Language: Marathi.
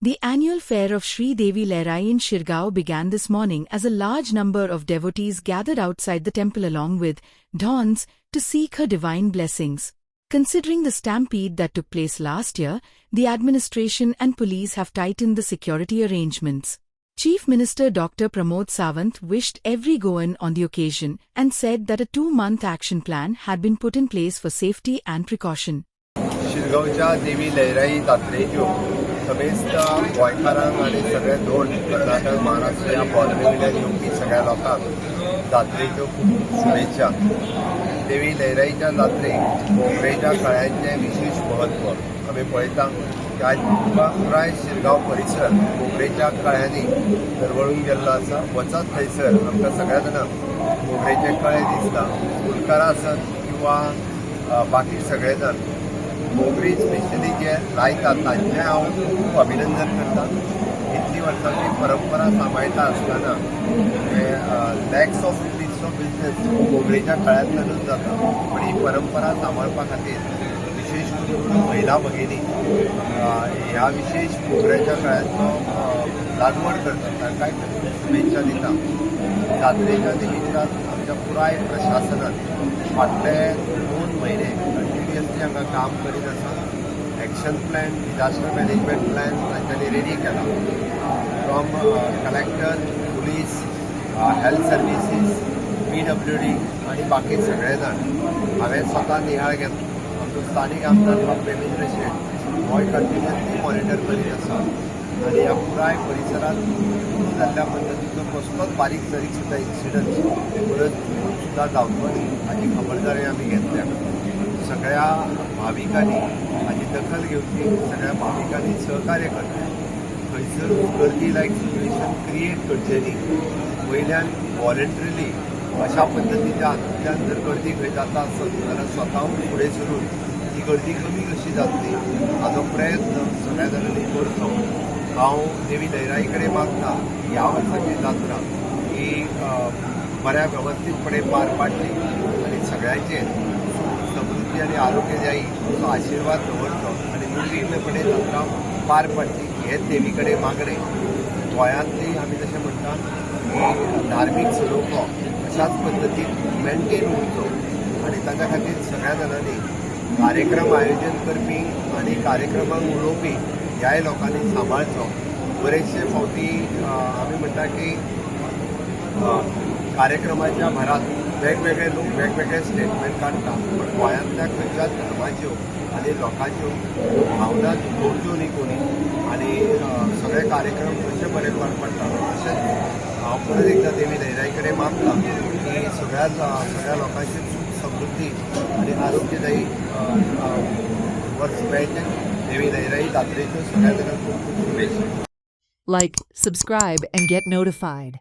The annual fair of Sri Devi Lehrai in Shirgao began this morning as a large number of devotees gathered outside the temple along with dons to seek her divine blessings. Considering the stampede that took place last year, the administration and police have tightened the security arrangements. Chief Minister Dr. Pramod Sawant wished every Goan on the occasion and said that a 2-month action plan had been put in place for safety and precaution. शिरगांवच्या देवी लहराई जात्रेच्यो समेस्त गोंयकारांक आनी सगळे दोन कर्नाटक महाराष्ट्र ह्या बॉर्डरीवयल्यान येवपी सगळ्या लोकांक जात्रेच्यो खूब शुभेच्छा. देवी लहराईच्या जात्रेक मोगरेच्या कळ्यांचें विशेष महत्व आमी पळयता की आज पुराय शिरगांव परिसर मोगरेच्या कळ्यांनी दरवळून गेल्लो आसा. वचत थंयसर आमकां सगळ्या जाणांक मोगरेचे कळे दिसता. फुलकारां आसत किंवा बाकी सगळे जाण मोगरी स्पेशली जे लायतात तांचें हांव खूब अभिनंदन करता. इतली वर्सांची परंपरा सांबाळटा आसतना लॅक्स ऑफ रुपीजचो बिझनेस मोगरेच्या कळ्यांतल्यानूच जाता. पण ही परंपरा सांबाळपा खातीर विशेष करून महिला भगिनी ह्या विशेष मोगऱ्याच्या कळ्यांचो लागवड करतात तांकांय शुभेच्छा दिता. जात्रेच्या निमित्तान आमच्या पुराय प्रशासनान फाटले 2 महिने कंटिन्युअसली हांगा काम करीत आसा. Action plan, disaster management plan तांच्यांनी रेडी केला. From collector, police, health services, PWD आनी बाकी सगळे जाण हांवें स्वता नियाळ घेतलो. आमचो स्थानीक आमदार डॉ. रवींद्र शेट हो कंटिन्युअसली मॉनिटर करीत आसा आनी ह्या पुराय परिसरांत जाल्ल्या पद्दतीचो कसलोच बारीक सारीक सुद्दां इन्सिडंट परत सुद्दां जावचो न्ही हाची खबरदारी आमी घेतल्या. सगळ्या भाविकांनी हाची दखल घेवची, सगळ्या भाविकांनी सहकार्य करचें. खंयसर गर्दी लायक सिच्युएशन क्रिएट करचें न्ही. वयल्यान वॉलंटरिली अशा पद्दतीच्या हातूंतल्यान जर गर्दी खंय जाता आसत जाल्यार स्वताहून फुडें सरून ती गर्दी कमी कशी जातली हाचो प्रयत्न सगळ्या जाणांनी करचो. हांव देवी लहराई कडेन मागता ह्या वर्साची जात्रा ही बऱ्या वेवस्थीतपणे पार पाडची आनी सगळ्यांचेर समृद्धी आनी आरोग्यदायी असो आशिर्वाद दवरचो आनी निर्विघ्नपणे जात्रा पार पाडची हेच देवी कडेन मागणें. गोंयांतली आमी जशें म्हणटा की धार्मीक सलोखो अशाच पद्दतीन मेनटेन उरचो आनी ताच्या खातीर सगळ्या जाणांनी कार्यक्रम आयोजन करपी आनी कार्यक्रमाक उलोवपी ह्याय लोकांनी सांबाळचो. बरेचशे फावटी आमी म्हणटा की कार्यक्रमाच्या भरात वेगवेगळे लोक वेगवेगळे स्टेटमेंट काडटा. पण गोंयांतल्या खंयच्याच धर्माच्यो आनी लोकांच्यो भावना जोडच्यो न्ही कोणी आनी सगळे कार्यक्रम कशे बरे पार पडटा. तशेंच हांव परत एकदा देवी लहराई कडेन मागता की सगळ्या लोकांची सुख समृद्धी आनी आरोग्यदायी वर्स मेळचें. देवी लहराई जात्रेच्यो सगळ्या जाणांक खूब खूब शुभेच्छा. Like, subscribe, and get notified.